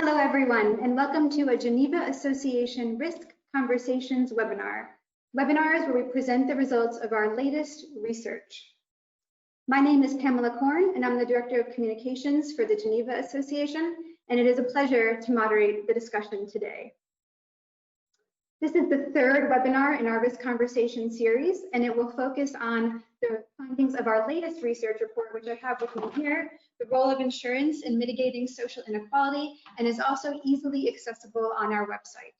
Hello, everyone, and welcome to a Geneva Association Risk Conversations webinar. Webinars where we present the results of our latest research. My name is Pamela Korn, and I'm the Director of Communications for the Geneva Association, and it is a pleasure to moderate the discussion today. This is the third webinar in our Risk Conversation series, and it will focus on the findings of our latest research report, which I have with me here, the role of insurance in mitigating social inequality, and is also easily accessible on our website.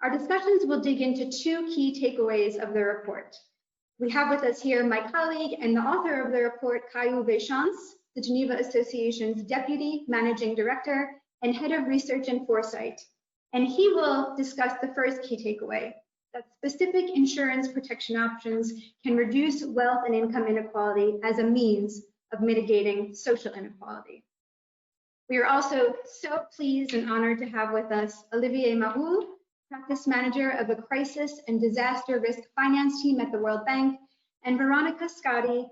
Our discussions will dig into two key takeaways of the report. We have with us here my colleague and the author of the report, Kai-Uwe Schanz, the Geneva Association's Deputy Managing Director and Head of Research and Foresight. And he will discuss the first key takeaway, that specific insurance protection options can reduce wealth and income inequality as a means of mitigating social inequality. We are also so pleased and honored to have with us Olivier Mahul, Practice Manager of the Crisis and Disaster Risk Finance Team at the World Bank, and Veronica, Scotti,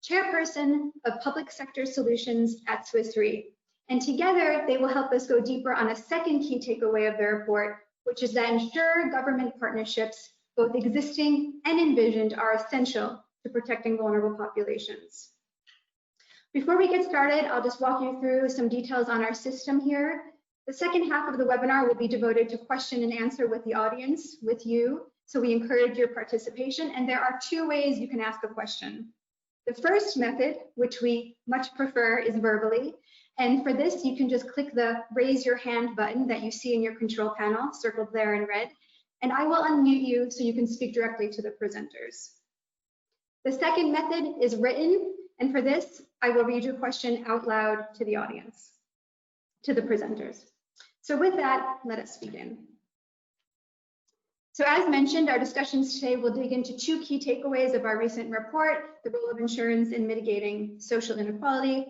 Chairperson of Public Sector Solutions at Swiss Re. And together, they will help us go deeper on a second key takeaway of the report, which is that insurer-government partnerships, both existing and envisioned, are essential to protecting vulnerable populations. Before we get started, I'll just walk you through some details on our system here. The second half of the webinar will be devoted to question and answer with the audience, with you, so we encourage your participation, and there are two ways you can ask a question. The first method, which we much prefer, is verbally. And for this, you can just click the raise your hand button that you see in your control panel, circled there in red, and I will unmute you so you can speak directly to the presenters. The second method is written, and for this, I will read your question out loud to the audience, to the presenters. So with that, let us begin. So as mentioned, our discussions today will dig into two key takeaways of our recent report, the role of insurance in mitigating social inequality.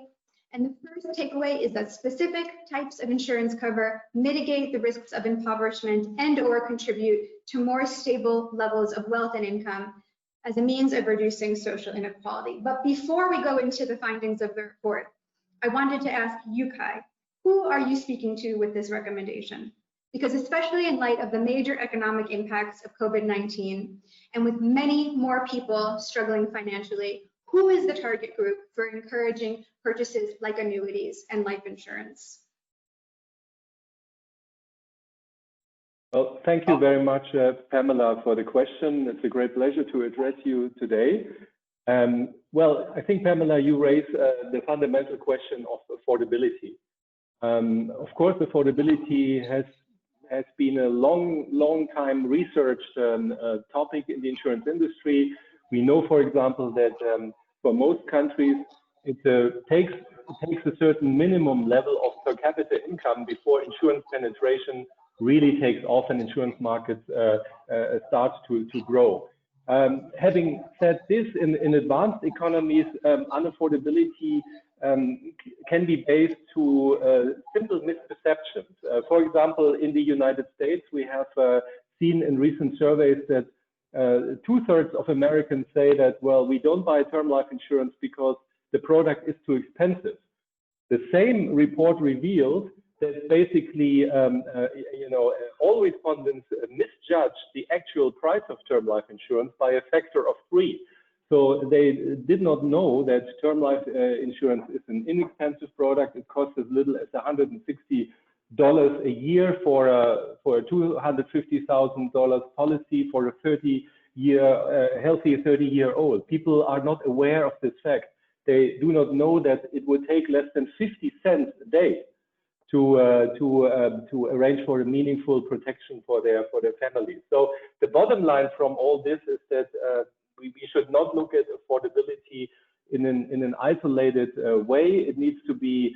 And the first takeaway is that specific types of insurance cover mitigate the risks of impoverishment and/or contribute to more stable levels of wealth and income as a means of reducing social inequality. But before we go into the findings of the report, I wanted to ask you, Kai, who are you speaking to with this recommendation? Because especially in light of the major economic impacts of COVID-19 and with many more people struggling financially, who is the target group for encouraging purchases like annuities and life insurance? Well, thank you very much, Pamela, for the question. It's a great pleasure to address you today. Well, I think, Pamela, you raised the fundamental question of affordability. Of course, affordability has been a long time researched topic in the insurance industry. We know, for example, that for most countries, it takes a certain minimum level of per capita income before insurance penetration really takes off and insurance markets start to grow. Having said this, in advanced economies, unaffordability can be based to simple misperceptions. For example, in the United States, we have seen in recent surveys that 2/3 of Americans say that, well, we don't buy term life insurance because the product is too expensive. The same report revealed that basically, all respondents misjudged the actual price of term life insurance by a factor of 3. So they did not know that term life insurance is an inexpensive product. It costs as little as $160 a year for a $250,000 policy for a 30-year healthy 30-year-old. People are not aware of this fact. They do not know that it would take less than 50 cents a day to arrange for a meaningful protection for their families. So the bottom line from all this is that we should not look at affordability in an isolated way. It needs to be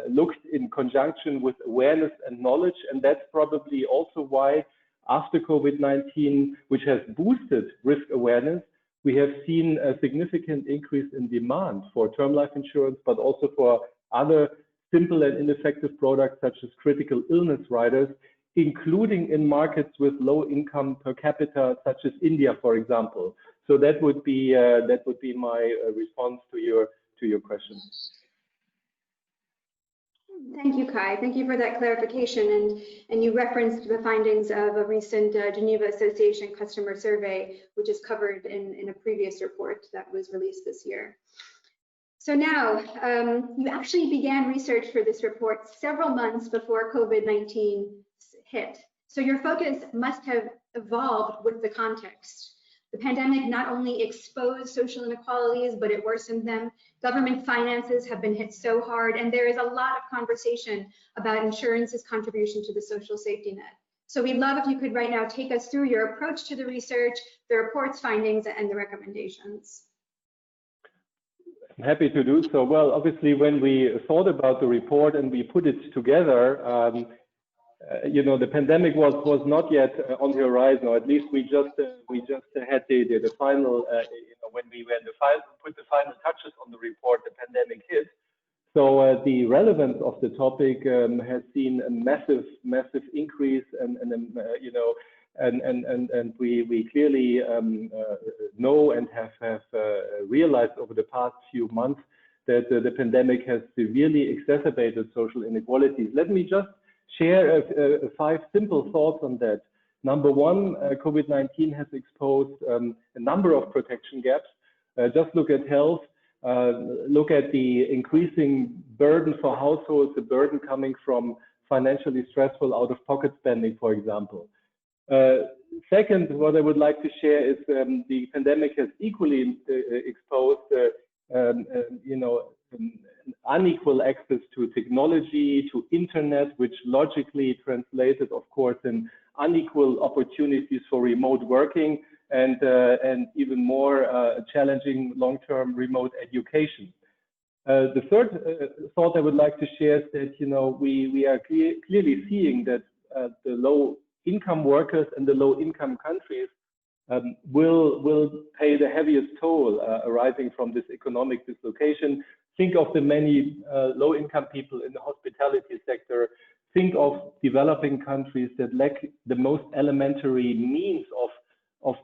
looked in conjunction with awareness and knowledge, and that's probably also why after COVID-19, which has boosted risk awareness, we have seen a significant increase in demand for term life insurance, but also for other simple and ineffective products such as critical illness riders, including in markets with low income per capita, such as India, for example. So that would be my response to your question. Thank you, Kai. Thank you for that clarification. And you referenced the findings of a recent Geneva Association customer survey, which is covered in a previous report that was released this year. So now, you actually began research for this report several months before COVID-19 hit. So your focus must have evolved with the context. The pandemic not only exposed social inequalities, but it worsened them. Government finances have been hit so hard, and there is a lot of conversation about insurance's contribution to the social safety net. So we'd love if you could right now take us through your approach to the research, the report's findings, and the recommendations. I'm happy to do so. Well, obviously, when we thought about the report and we put it together, you know, the pandemic was not yet on the horizon, or at least we just had the final, you know, when we put the final touches on the report, the pandemic hit. So the relevance of the topic has seen a massive increase, and you know, and we clearly know and have realized over the past few months that the pandemic has severely exacerbated social inequalities. Let me just share 5 simple thoughts on that. Number one, COVID-19 has exposed a number of protection gaps. Just look at health, look at the increasing burden for households, the burden coming from financially stressful out-of-pocket spending, for example. Second, what I would like to share is the pandemic has equally exposed, you know, unequal access to technology, to internet, which logically translated, of course, in unequal opportunities for remote working and even more challenging long-term remote education. The third thought I would like to share is that, you know, we are clearly seeing that the low-income workers and the low-income countries will pay the heaviest toll arising from this economic dislocation. Think of the many low-income people in the hospitality sector. Think of developing countries that lack the most elementary means of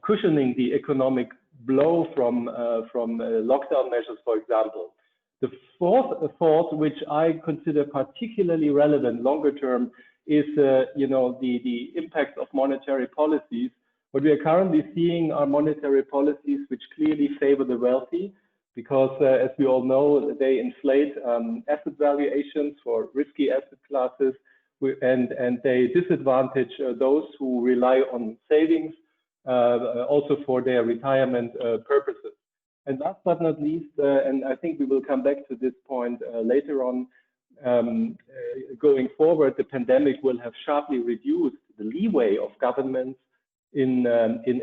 cushioning the economic blow from lockdown measures, for example. The fourth thought, which I consider particularly relevant longer term, is you know, the impact of monetary policies. What we are currently seeing are monetary policies which clearly favor the wealthy, because as we all know, they inflate asset valuations for risky asset classes, and they disadvantage those who rely on savings also for their retirement purposes. And last but not least, and I think we will come back to this point later on, going forward, the pandemic will have sharply reduced the leeway of governments in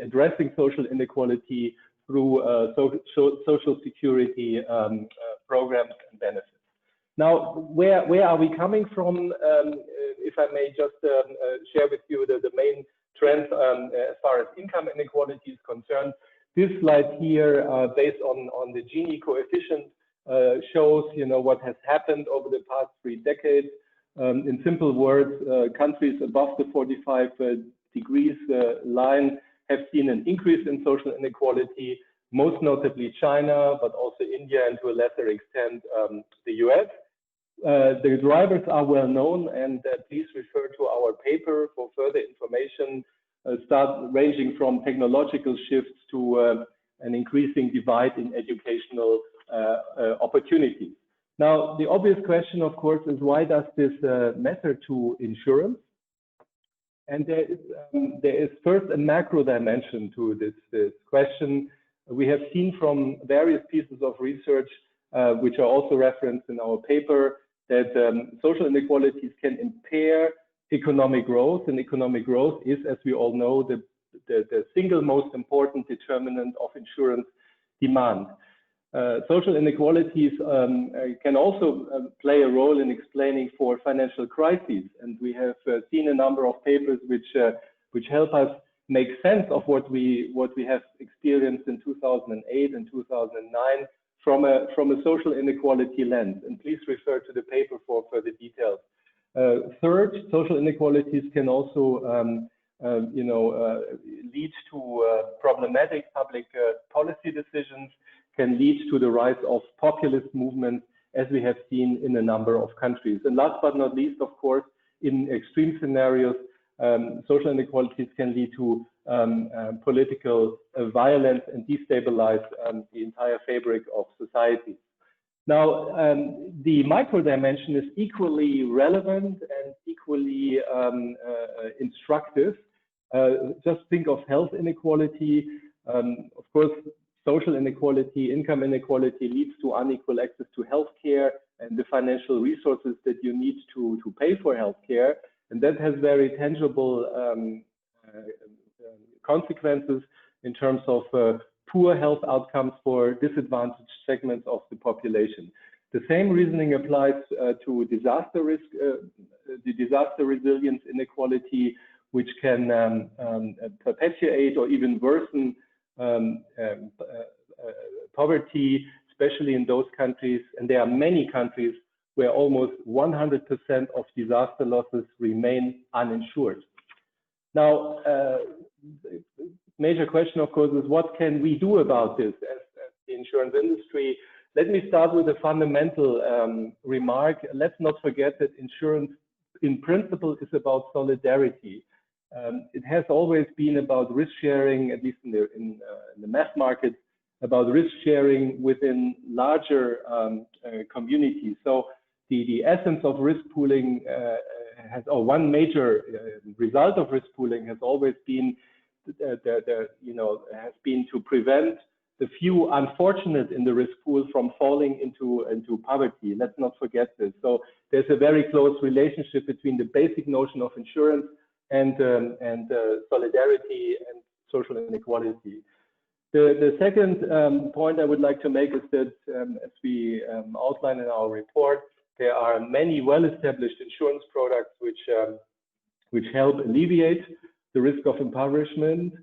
addressing social inequality through social security programs and benefits. Now, where are we coming from? If I may just share with you the main trends as far as income inequality is concerned. This slide here, based on the Gini coefficient, shows, you know, what has happened over the past 3 decades. In simple words, countries above the 45 degrees line have seen an increase in social inequality, most notably China, but also India, and to a lesser extent the US. The drivers are well known, and please refer to our paper for further information, ranging from technological shifts to an increasing divide in educational opportunities. Now, the obvious question, of course, is why does this matter to insurance? And there is first a macro dimension to this question. We have seen from various pieces of research, which are also referenced in our paper, that social inequalities can impair economic growth, and economic growth is, as we all know, the single most important determinant of insurance demand. Social inequalities can also play a role in explaining for financial crises, and we have seen a number of papers which help us make sense of what we have experienced in 2008 and 2009 from a social inequality lens. And please refer to the paper for further details. Third, social inequalities can also lead to problematic public policy decisions, can lead to the rise of populist movements, as we have seen in a number of countries. And last but not least, of course, in extreme scenarios, social inequalities can lead to political violence and destabilize the entire fabric of society. Now, the micro dimension is equally relevant and equally instructive. Just think of health inequality. Of course, social inequality, income inequality leads to unequal access to healthcare and the financial resources that you need to pay for healthcare. And that has very tangible consequences in terms of poor health outcomes for disadvantaged segments of the population. The same reasoning applies to disaster risk, the disaster resilience inequality, which can perpetuate or even worsen poverty, especially in those countries, and there are many countries where almost 100% of disaster losses remain uninsured. Now, major question, of course, is what can we do about this as the insurance industry? Let me start with a fundamental remark. Let's not forget that insurance, in principle, is about solidarity. It has always been about risk sharing, at least in the mass market, about risk sharing within larger communities. So the essence of risk pooling or one major result of risk pooling has always been has been to prevent the few unfortunate in the risk pool from falling into poverty. Let's not forget this. So there's a very close relationship between the basic notion of insurance and solidarity and social inequality. The second point I would like to make is that, as we outline in our report, there are many well-established insurance products which help alleviate the risk of impoverishment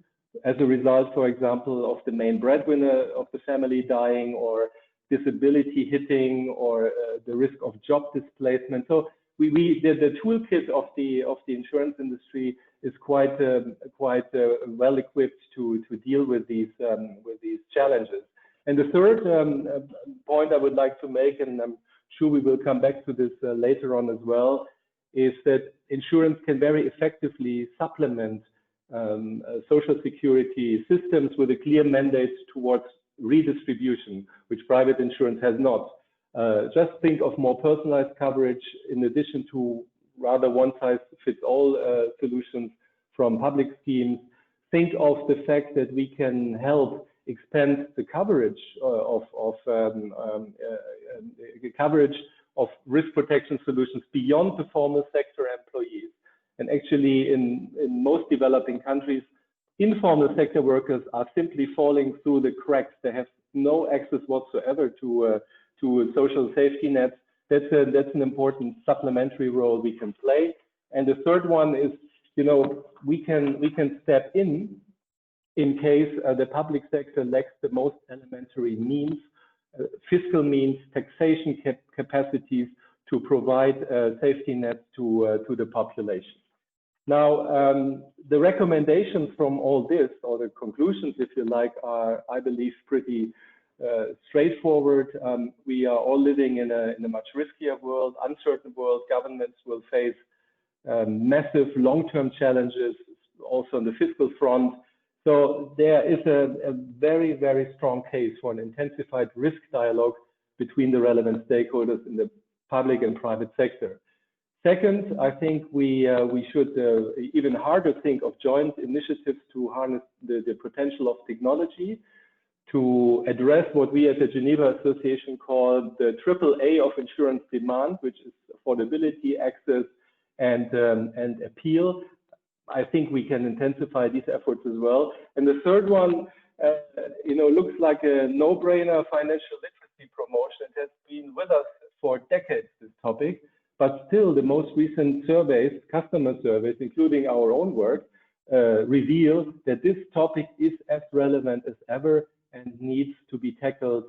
as a result, for example, of the main breadwinner of the family dying, or disability hitting, or the risk of job displacement. So the toolkit of the insurance industry is quite well equipped to deal with these challenges. And the third point I would like to make, and I'm sure we will come back to this later on as well, is that insurance can very effectively supplement social security systems with a clear mandate towards redistribution, which private insurance has not. Just think of more personalized coverage in addition to rather one-size-fits-all solutions from public schemes. Think of the fact that we can help expand the coverage of risk protection solutions beyond the formal sector employees. And actually, in most developing countries, informal sector workers are simply falling through the cracks. They have no access whatsoever to social safety nets. That's an important supplementary role we can play. And the third one is, we can step in case the public sector lacks the most elementary means, fiscal means, taxation capacities to provide safety nets to the population. Now, the recommendations from all this, or the conclusions, if you like, are, I believe, pretty straightforward. We are all living in a much riskier world, uncertain world. Governments will face massive long-term challenges, also on the fiscal front. So there is a very, very strong case for an intensified risk dialogue between the relevant stakeholders in the public and private sector. Second, I think we should even harder think of joint initiatives to harness the potential of technology to address what we at the Geneva Association call the AAA of insurance demand, which is affordability, access, and appeal. I think we can intensify these efforts as well. And the third one, looks like a no-brainer: financial literacy promotion. It has been with us for decades, this topic, but still the most recent surveys, customer surveys, including our own work, reveal that this topic is as relevant as ever and needs to be tackled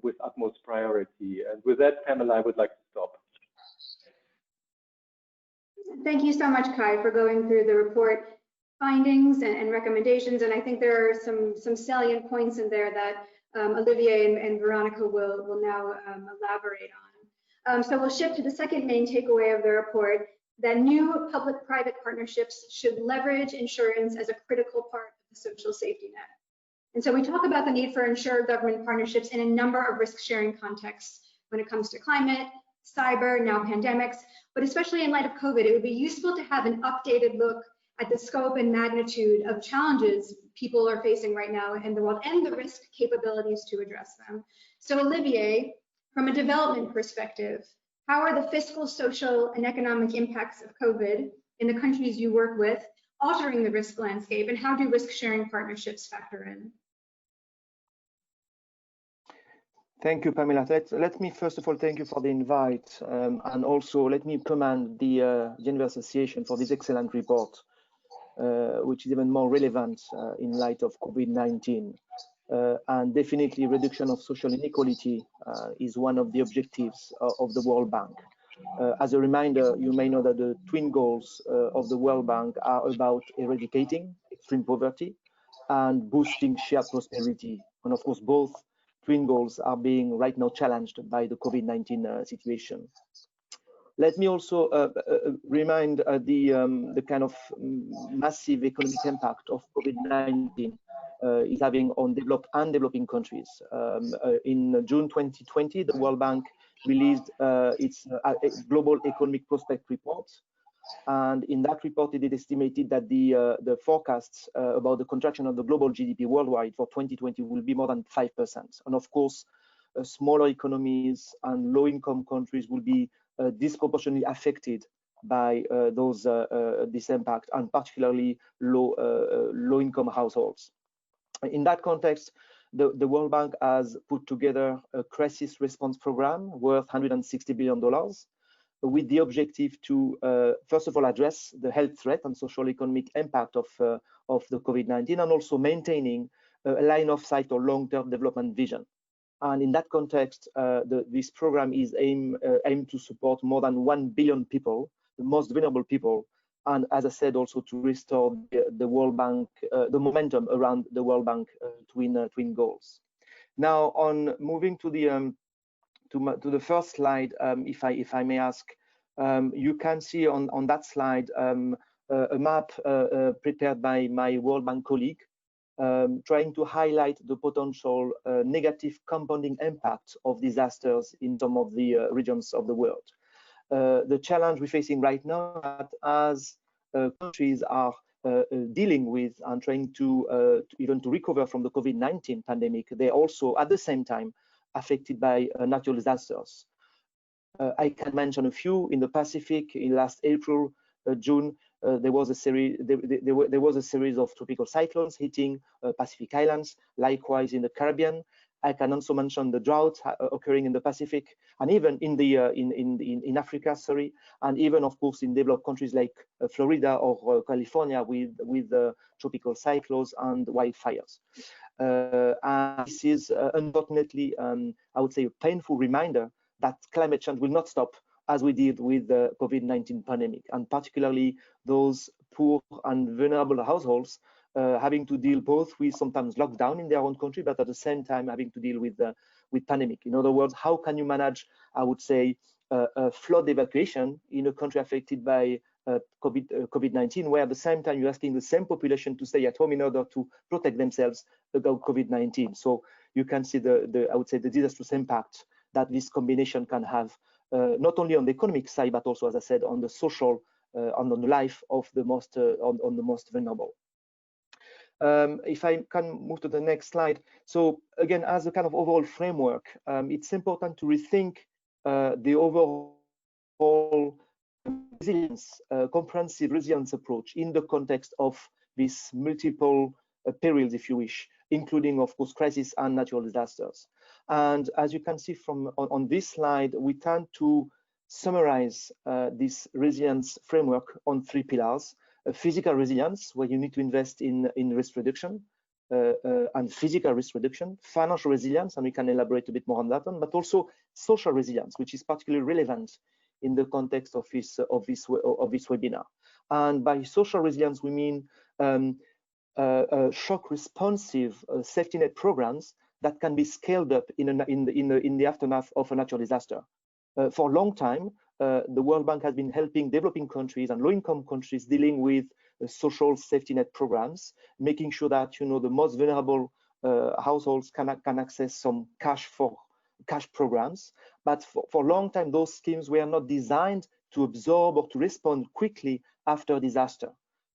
with utmost priority. And with that, Pamela, I would like to stop. Thank you so much, Kai, for going through the report findings and recommendations. And I think there are some salient points in there that Olivier and Veronica will now elaborate on. So we'll shift to the second main takeaway of the report, that new public-private partnerships should leverage insurance as a critical part of the social safety net. And so we talk about the need for insurer-government partnerships in a number of risk-sharing contexts when it comes to climate, cyber, now pandemics, but especially in light of COVID, it would be useful to have an updated look at the scope and magnitude of challenges people are facing right now in the world and the risk capabilities to address them. So Olivier, from a development perspective, how are the fiscal, social, and economic impacts of COVID in the countries you work with altering the risk landscape, and how do risk-sharing partnerships factor in? Thank you, Pamela. Let me first of all thank you for the invite, and also let me commend the Geneva Association for this excellent report, which is even more relevant in light of COVID-19. And definitely reduction of social inequality is one of the objectives of the World Bank. As a reminder, you may know that the twin goals of the World Bank are about eradicating extreme poverty and boosting shared prosperity. And of course, both twin goals are being right now challenged by the COVID-19 situation. Let me also remind the kind of massive economic impact of COVID-19 is having on developed and developing countries. In June 2020, the World Bank released its Global Economic Prospect Report. And in that report, it estimated that the forecasts about the contraction of the global GDP worldwide for 2020 will be more than 5%. And of course, smaller economies and low-income countries will be disproportionately affected by this impact, and particularly low-income households. In that context, the World Bank has put together a crisis response program worth $160 billion with the objective to, first of all, address the health threat and social economic impact of the COVID-19, and also maintaining a line of sight or long-term development vision. And in that context, this program is aimed to support more than 1 billion people, the most vulnerable people, and as I said, also to restore the World Bank, the momentum around the World Bank twin goals. Now, on moving to the first slide, if I may ask, you can see on that slide a map prepared by my World Bank colleague, trying to highlight the potential negative compounding impact of disasters in some of the regions of the world. The challenge we're facing right now, as countries are dealing with and trying to even to recover from the COVID-19 pandemic, they're also at the same time affected by natural disasters. I can mention a few. In the Pacific, in last April, June, there was a series of tropical cyclones hitting Pacific Islands. Likewise, in the Caribbean, I can also mention the drought occurring in the Pacific, and even in Africa, sorry, and even of course in developed countries like Florida or California with tropical cyclones and wildfires. And this is unfortunately, I would say, a painful reminder that climate change will not stop, as we did with the COVID-19 pandemic, and particularly those poor and vulnerable households having to deal both with sometimes lockdown in their own country, but at the same time having to deal with pandemic. In other words, how can you manage, I would say, a flood evacuation in a country affected by COVID-19, where at the same time you're asking the same population to stay at home in order to protect themselves against COVID-19? So you can see I would say, the disastrous impact that this combination can have, not only on the economic side, but also, as I said, on the social, on the life of the most vulnerable. If I can move to the next slide. So again, as a kind of overall framework, it's important to rethink the overall resilience, comprehensive resilience approach in the context of these multiple perils, if you wish, including, of course, crisis and natural disasters. And as you can see from on this slide, we tend to summarize this resilience framework on 3 pillars. Physical resilience, where you need to invest in risk reduction and physical risk reduction, financial resilience, and we can elaborate a bit more on that one, but also social resilience, which is particularly relevant in the context of this webinar. And by social resilience, we mean shock responsive safety net programs that can be scaled up in the aftermath of a natural disaster. For a long time, the World Bank has been helping developing countries and low-income countries dealing with social safety net programs, making sure that the most vulnerable households can access some cash programs. But for a long time, those schemes were not designed to absorb or to respond quickly after disaster.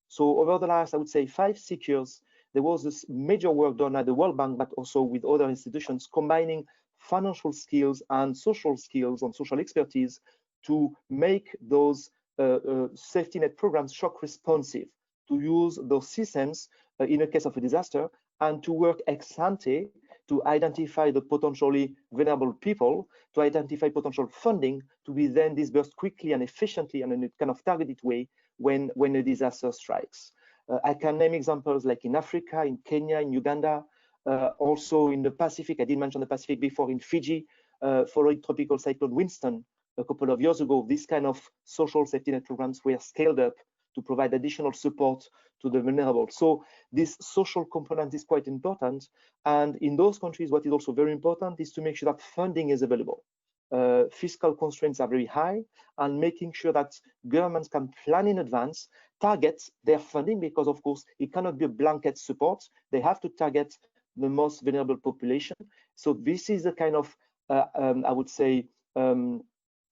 So over the last, I would say, 5-6 years, there was this major work done at the World Bank, but also with other institutions, combining financial skills and social expertise to make those safety net programs shock responsive, to use those systems in a case of a disaster, and to work ex ante to identify the potentially vulnerable people, to identify potential funding to be then disbursed quickly and efficiently and in a kind of targeted way when a disaster strikes. I can name examples like in Africa, in Kenya, in Uganda, also in the Pacific. I did mention the Pacific before, in Fiji, following Tropical Cyclone Winston a couple of years ago. These kind of social safety net programs were scaled up to provide additional support to the vulnerable. So this social component is quite important. And in those countries, what is also very important is to make sure that funding is available. Fiscal constraints are very high, and making sure that governments can plan in advance, target their funding, because of course it cannot be a blanket support. They have to target the most vulnerable population. So this is a kind of, I would say,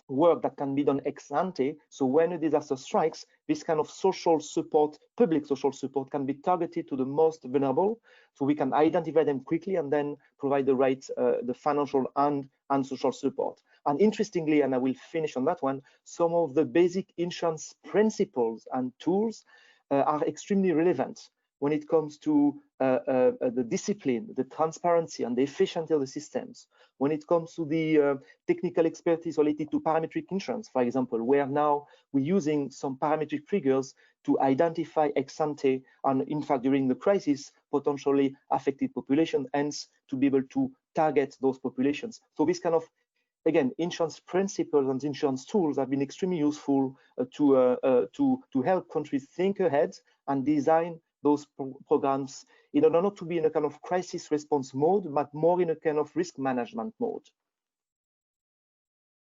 work that can be done ex ante. So when a disaster strikes, this kind of social support, public social support, can be targeted to the most vulnerable, so we can identify them quickly and then provide the right, the financial and social support. And interestingly, and I will finish on that one, some of the basic insurance principles and tools are extremely relevant when it comes to the discipline, the transparency, and the efficiency of the systems. When it comes to the technical expertise related to parametric insurance, for example, where now we're using some parametric figures to identify ex ante, and in fact during the crisis, potentially affected population, hence to be able to target those populations. So this kind of, again, insurance principles and insurance tools have been extremely useful to help countries think ahead and design those programs in order not to be in a kind of crisis response mode, but more in a kind of risk management mode.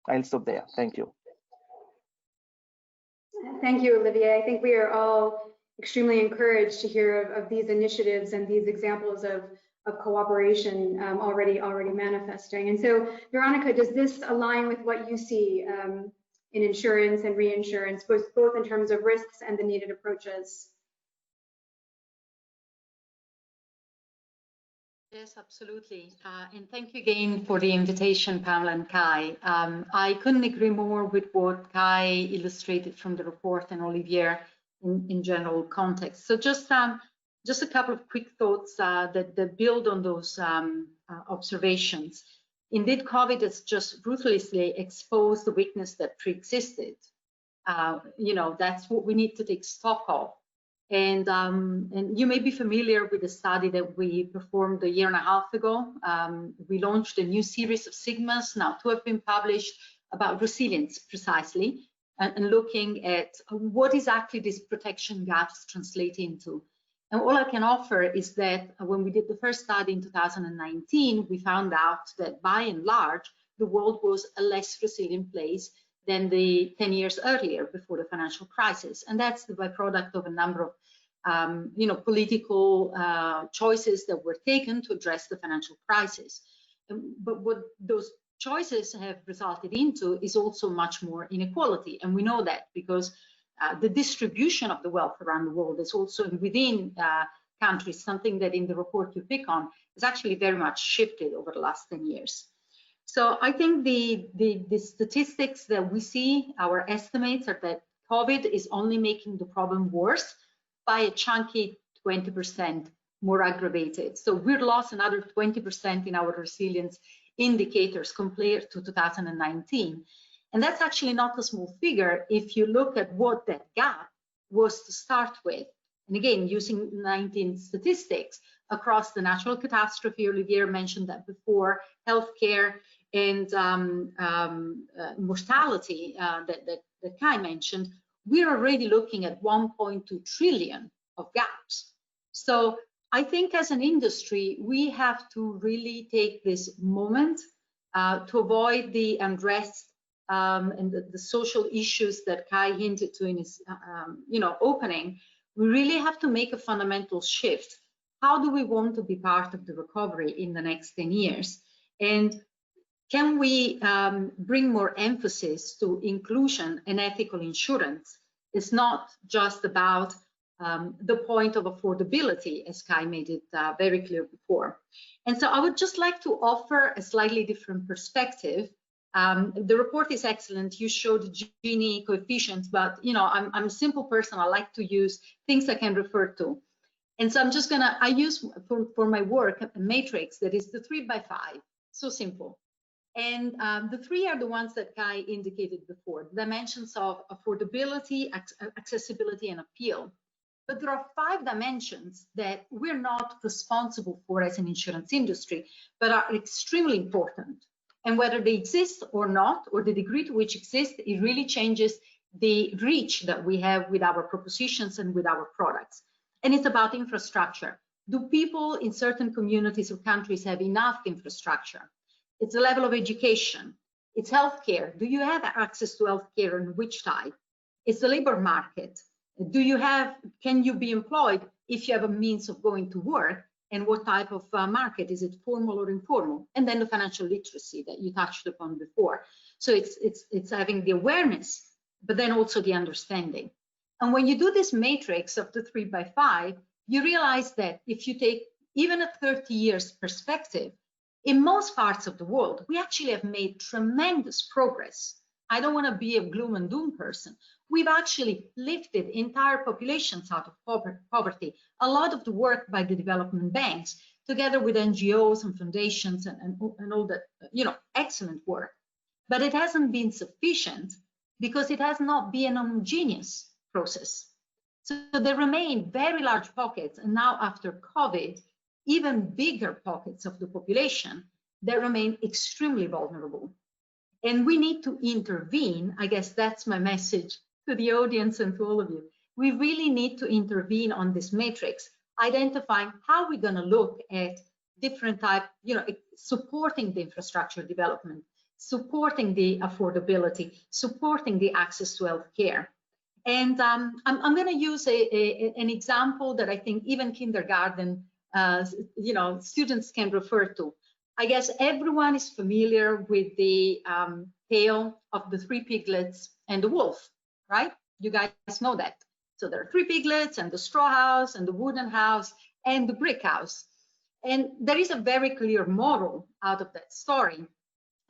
I'll stop there. Thank you. Thank you, Olivier. I think we are all extremely encouraged to hear of these initiatives and these examples of cooperation already manifesting. And so, Veronica, does this align with what you see in insurance and reinsurance, both in terms of risks and the needed approaches? Yes, absolutely. And thank you again for the invitation, Pamela and Kai. I couldn't agree more with what Kai illustrated from the report and Olivier in general context. So just a couple of quick thoughts that build on those observations. Indeed, COVID has just ruthlessly exposed the weakness that pre-existed. That's what we need to take stock of. And you may be familiar with the study that we performed a year and a half ago. We launched a new series of sigmas, now 2 have been published, about resilience precisely, and looking at what exactly these protection gaps translate into. And all I can offer is that when we did the first study in 2019, we found out that by and large, the world was a less resilient place than the 10 years earlier before the financial crisis. And that's the byproduct of a number of political choices that were taken to address the financial crisis. But what those choices have resulted into is also much more inequality. And we know that because the distribution of the wealth around the world is also within countries, something that in the report you pick on is actually very much shifted over the last 10 years. So I think the statistics that we see, our estimates, are that COVID is only making the problem worse by a chunky 20% more aggravated. So we've lost another 20% in our resilience indicators compared to 2019. And that's actually not a small figure if you look at what that gap was to start with. And again, using 19 statistics across the natural catastrophe, Olivier mentioned that before, healthcare, and mortality that Kai mentioned, we're already looking at 1.2 trillion of gaps. So I think as an industry, we have to really take this moment to avoid the unrest and the social issues that Kai hinted to in his opening. We really have to make a fundamental shift. How do we want to be part of the recovery in the next 10 years? And can we bring more emphasis to inclusion and ethical insurance? It's not just about the point of affordability, as Kai made it very clear before. And so I would just like to offer a slightly different perspective. The report is excellent. You showed Gini coefficients, but I'm a simple person. I like to use things I can refer to. And so I use for my work a matrix that is the 3x5, so simple. And the 3 are the ones that Kai indicated before, the dimensions of affordability, accessibility, and appeal. But there are 5 dimensions that we're not responsible for as an insurance industry, but are extremely important. And whether they exist or not, or the degree to which exist, it really changes the reach that we have with our propositions and with our products. And it's about infrastructure. Do people in certain communities or countries have enough infrastructure? It's the level of education. It's healthcare. Do you have access to healthcare and which type? It's the labor market. Can you be employed if you have a means of going to work? And what type of market? Is it formal or informal? And then the financial literacy that you touched upon before. So it's having the awareness, but then also the understanding. And when you do this matrix of the 3x5, you realize that if you take even a 30 years perspective, in most parts of the world, we actually have made tremendous progress. I don't want to be a gloom and doom person. We've actually lifted entire populations out of poverty. A lot of the work by the development banks, together with NGOs and foundations and all that, excellent work. But it hasn't been sufficient because it has not been a homogeneous process. So there remain very large pockets, and now after COVID, even bigger pockets of the population that remain extremely vulnerable. And we need to intervene. I guess that's my message to the audience and to all of you. We really need to intervene on this matrix, identifying how we're going to look at different type, supporting the infrastructure development, supporting the affordability, supporting the access to healthcare. And I'm going to use an example that I think even kindergarten students can refer to. I guess everyone is familiar with the tale of the 3 piglets and the wolf, right? You guys know that. So there are 3 piglets and the straw house and the wooden house and the brick house. And there is a very clear moral out of that story,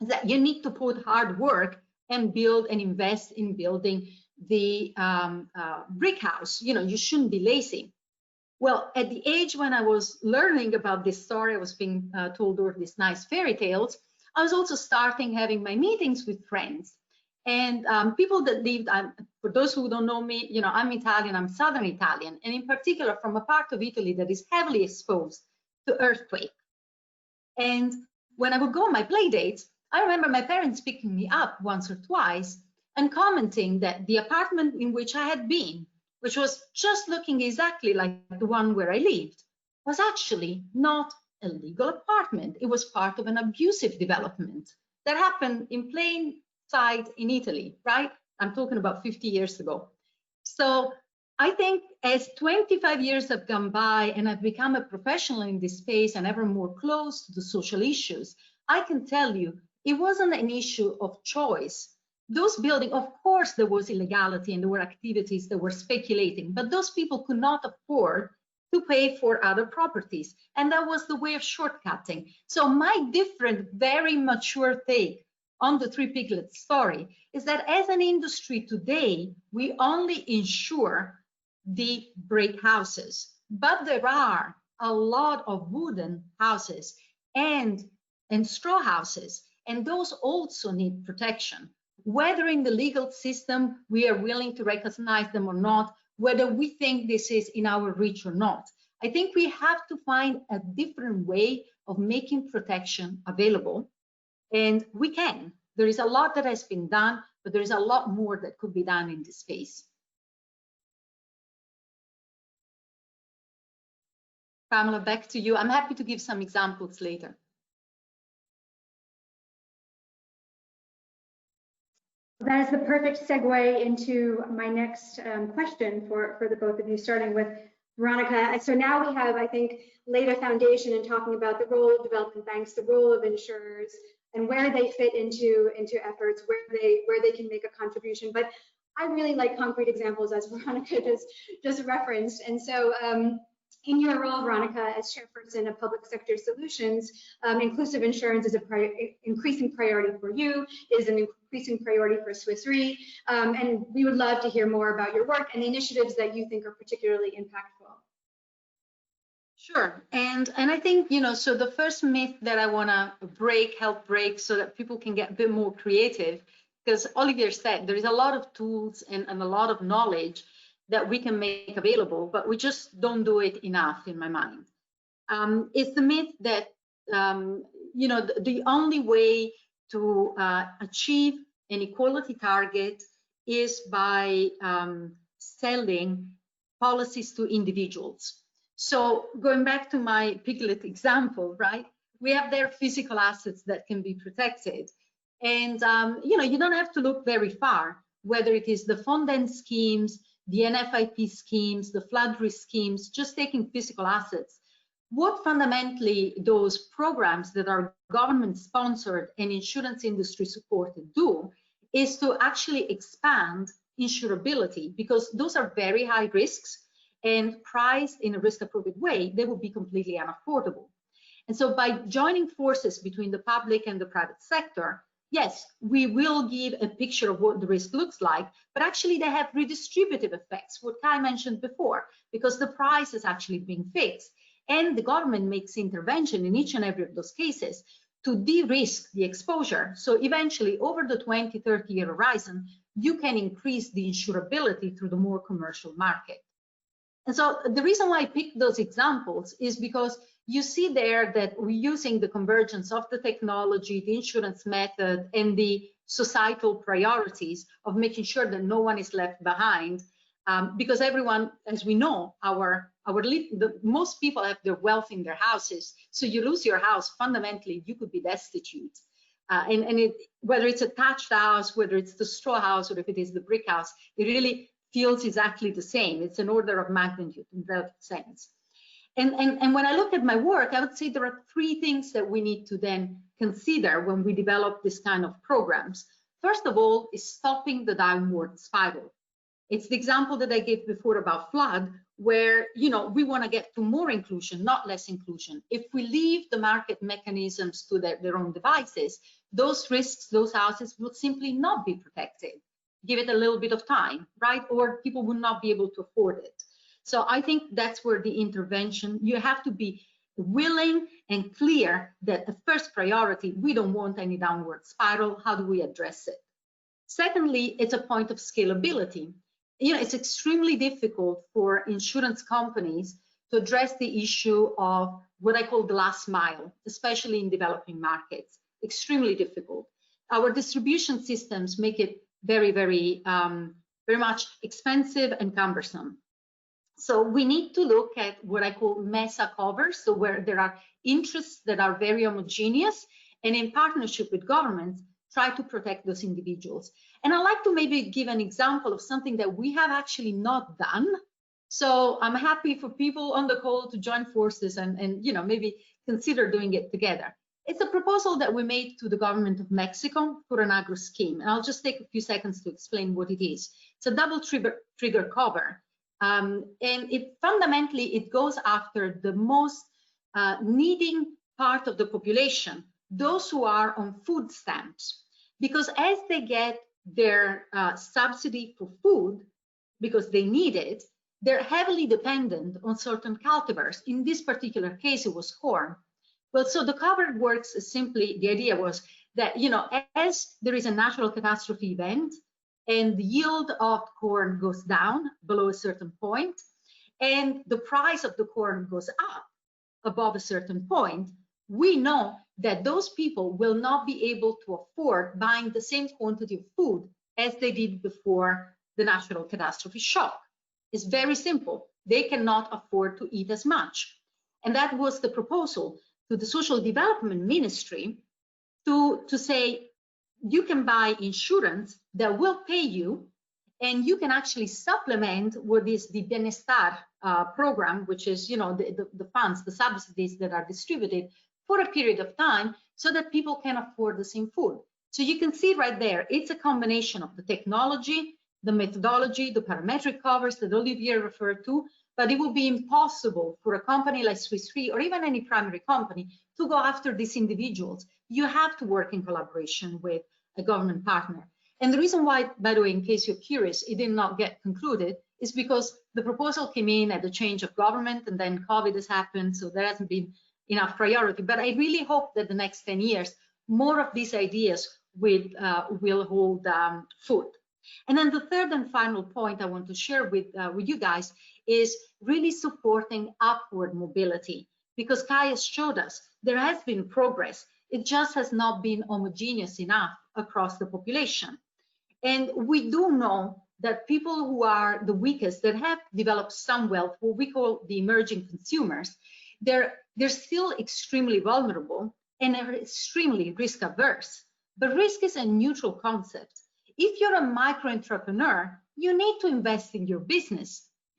that you need to put hard work and build and invest in building the brick house. You shouldn't be lazy. Well, at the age when I was learning about this story, I was being told all these nice fairy tales, I was also starting having my meetings with friends. And people that lived, for those who don't know me, I'm Italian, I'm Southern Italian, and in particular from a part of Italy that is heavily exposed to earthquake. And when I would go on my play dates, I remember my parents picking me up once or twice and commenting that the apartment in which I had been, which was just looking exactly like the one where I lived, was actually not a legal apartment. It was part of an abusive development that happened in plain sight in Italy, right? I'm talking about 50 years ago. So I think as 25 years have gone by and I've become a professional in this space and ever more close to the social issues, I can tell you it wasn't an issue of choice. Those buildings, of course, there was illegality and there were activities that were speculating, but those people could not afford to pay for other properties. And that was the way of shortcutting. So my different, very mature take on the 3 piglets story is that as an industry today, we only insure the brick houses, but there are a lot of wooden houses and straw houses, and those also need protection. Whether in the legal system we are willing to recognize them or not, whether we think this is in our reach or not. I think we have to find a different way of making protection available, and we can. There is a lot that has been done, but there is a lot more that could be done in this space. Pamela, back to you. I'm happy to give some examples later. That is the perfect segue into my next question for the both of you, starting with Veronica. So now we have, I think, laid a foundation in talking about the role of development banks, the role of insurers, and where they fit into efforts, where they can make a contribution. But I really like concrete examples, as Veronica just referenced. And so in your role, Veronica, as chairperson of Public Sector Solutions, inclusive insurance is an increasing priority for you, is an increasing priority for Swiss Re, and we would love to hear more about your work and the initiatives that you think are particularly impactful. Sure, and I think, you know, so the first myth that I want to help break so that people can get a bit more creative, because Olivier said there is a lot of tools and a lot of knowledge that we can make available, but we just don't do it enough, in my mind. It's the myth that, you know, the only way to achieve an equality target is by selling policies to individuals. So going back to my piglet example, right? We have their physical assets that can be protected. And, you know, you don't have to look very far, whether it is the fund-end schemes, the NFIP schemes, the flood risk schemes, just taking physical assets. What fundamentally those programs that are government sponsored and insurance industry supported do is to actually expand insurability, because those are very high risks, and priced in a risk-appropriate way, they will be completely unaffordable. And so by joining forces between the public and the private sector, yes, we will give a picture of what the risk looks like, but actually they have redistributive effects, what Kai mentioned before, because the price is actually being fixed. And the government makes intervention in each and every of those cases to de-risk the exposure. So eventually, over the 20, 30-year horizon, you can increase the insurability through the more commercial market. And so the reason why I picked those examples is because you see there that we're using the convergence of the technology, the insurance method, and the societal priorities of making sure that no one is left behind. Because everyone, as we know, most people have their wealth in their houses. So you lose your house, fundamentally, you could be destitute. Whether it's a thatched house, whether it's the straw house, or if it is the brick house, it really feels exactly the same. It's an order of magnitude in that sense. And when I look at my work, I would say there are three things that we need to then consider when we develop this kind of programs. First of all, is stopping the downward spiral. It's the example that I gave before about flood, where, you know, we want to get to more inclusion, not less inclusion. If we leave the market mechanisms to their own devices, those risks, those houses will simply not be protected. Give it a little bit of time, right? Or people will not be able to afford it. So I think that's where the intervention, you have to be willing and clear that the first priority, we don't want any downward spiral. How do we address it? Secondly, it's a point of scalability. You know, it's extremely difficult for insurance companies to address the issue of what I call the last mile, especially in developing markets. Extremely difficult. Our distribution systems make it very, very much expensive and cumbersome. So we need to look at what I call MESA covers, so where there are interests that are very homogeneous, and in partnership with governments, try to protect those individuals. And I'd like to maybe give an example of something that we have actually not done. So I'm happy for people on the call to join forces and you know, maybe consider doing it together. It's a proposal that we made to the government of Mexico for an agro scheme. And I'll just take a few seconds to explain what it is. It's a double trigger cover. And fundamentally, it goes after the most needing part of the population, those who are on food stamps. Because as they get their subsidy for food, because they need it, they're heavily dependent on certain cultivars. In this particular case, it was corn. Well, so the cover works simply, the idea was that, you know, as there is a natural catastrophe event and the yield of corn goes down below a certain point, and the price of the corn goes up above a certain point, we know that those people will not be able to afford buying the same quantity of food as they did before the natural catastrophe shock. It's very simple. They cannot afford to eat as much. And that was the proposal to the Social Development Ministry to say, you can buy insurance that will pay you, and you can actually supplement what is the Bienestar program, which is, you know, the funds, the subsidies that are distributed for a period of time so that people can afford the same food. So you can see right there, it's a combination of the technology, the methodology, the parametric covers that Olivier referred to, but it will be impossible for a company like Swiss Re or even any primary company to go after these individuals. You have to work in collaboration with a government partner. And the reason why, by the way, in case you're curious, it did not get concluded is because the proposal came in at the change of government, and then COVID has happened, so there hasn't been enough priority. But I really hope that the next 10 years, more of these ideas will hold foot. And then the third and final point I want to share with you guys is really supporting upward mobility, because Kai has showed us there has been progress. It just has not been homogeneous enough across the population. And we do know that people who are the weakest, that have developed some wealth, what we call the emerging consumers, they're still extremely vulnerable and are extremely risk averse. But risk is a neutral concept. If you're a micro entrepreneur, you need to invest in your business.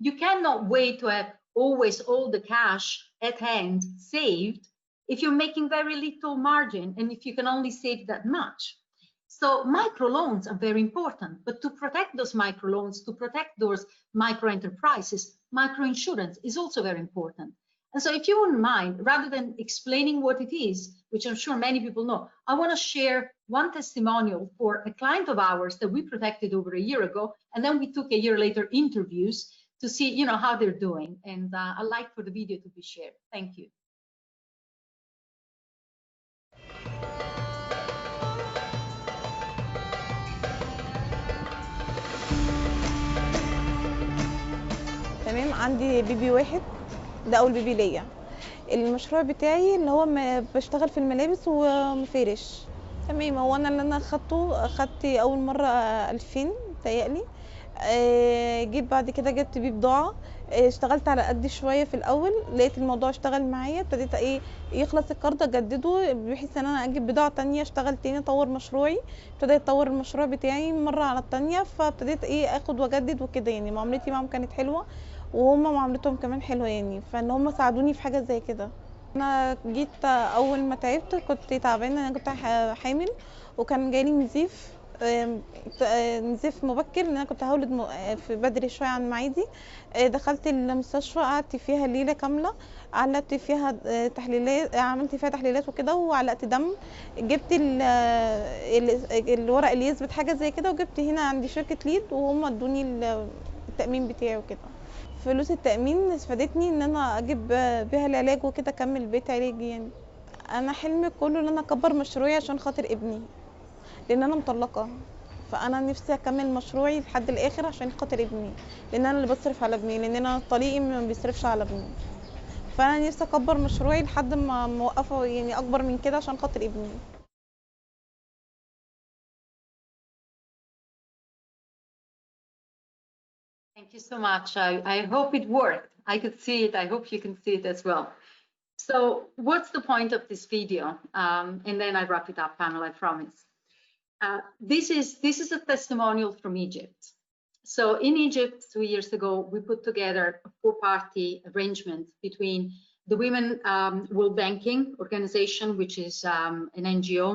You cannot wait to have always all the cash at hand saved if you're making very little margin and if you can only save that much. So microloans are very important, but to protect those microloans, to protect those micro enterprises, microinsurance is also very important. And so if you wouldn't mind, rather than explaining what it is, which I'm sure many people know, I want to share one testimonial for a client of ours that we protected over a year ago, and then we took a year later interviews to see, you know, how they're doing. And I'd like for the video to be shared. Thank you. تمام. عندي بيبي واحد، ده اول بيبي ليا. المشروع بتاعي اللي هو بشتغل في الملابس ومفارش. تمام. هو انا اللي انا خدت اول مره 2000 متهيألي. جيت بعد كده جبت بيه بضاعه. اشتغلت على قد شويه في الاول، لقيت الموضوع اشتغل معايا، ابتديت يخلص القرض اجدده بحيث ان انا اجيب بضاعه تانية، اشتغل تاني، اطور مشروعي. ابتديت اطور المشروع بتاعي مره على التانية، فابتديت اخد واجدد وكده. يعني معاملتي معاهم كانت حلوه، وهم معاملتهم كمان حلوه، يعني فان هم ساعدوني في حاجه زي كده. انا جيت اول ما تعبت كنت تعبانه، انا كنت حامل وكان جايلي نزيف مبكر، لان انا كنت هولد في بدري شويه عن ميعادي. دخلت المستشفى، قعدت فيها ليله كامله، علقت فيها تحليلات، عملت فيها تحليلات وكده، وعلقت دم. جبت الورق اللي يثبت حاجه زي كده، وجبت هنا عندي شركه ليد، وهم ادوني التامين بتاعي وكده. فلوس التامين استفادتني ان انا اجيب بيها العلاج وكده، اكمل بيت علاجي. يعني انا حلمي كله ان انا اكبر مشروعي عشان خاطر ابني، لان انا مطلقه، فانا نفسي اكمل مشروعي لحد الاخر عشان خاطر ابني، لان انا اللي بصرف على ابني، لان انا طليقي ما بيصرفش على ابني. فانا نفسي اكبر مشروعي لحد ما موقفه، يعني اكبر من كده عشان خاطر ابني. Thank you so much. I hope it worked. I could see it. I hope you can see it as well. So what's the point of this video? And then I wrap it up, Pamela, I promise. This is a testimonial from Egypt. So in Egypt, 2 years ago, we put together a 4-party arrangement between the Women World Banking Organization, which is an NGO,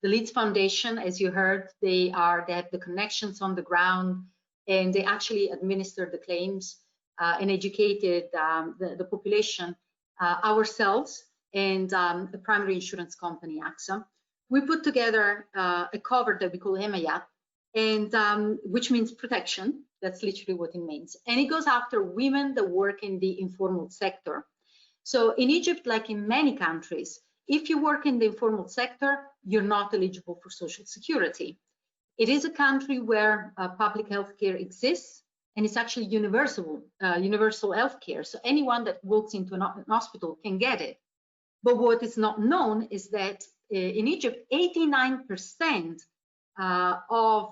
the Leeds Foundation, as you heard, they have the connections on the ground, and they actually administer the claims and educated the population, ourselves, and the primary insurance company, AXA. We put together a cover that we call Hemayat, and which means protection. That's literally what it means. And it goes after women that work in the informal sector. So in Egypt, like in many countries, if you work in the informal sector, you're not eligible for Social Security. It is a country where public health care exists, and it's actually universal health care. So anyone that walks into an hospital can get it. But what is not known is that in Egypt, 89% of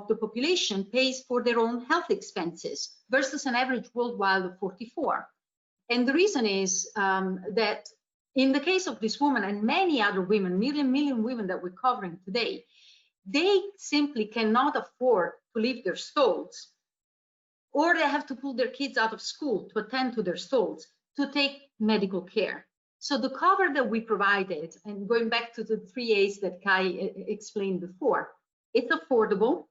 the population pays for their own health expenses versus an average worldwide of 44%. And the reason is that in the case of this woman and many other women, million women that we're covering today, they simply cannot afford to leave their stalls, or they have to pull their kids out of school to attend to their stalls to take medical care. So the cover that we provided, and going back to the 3 A's that Kai explained before, it's affordable,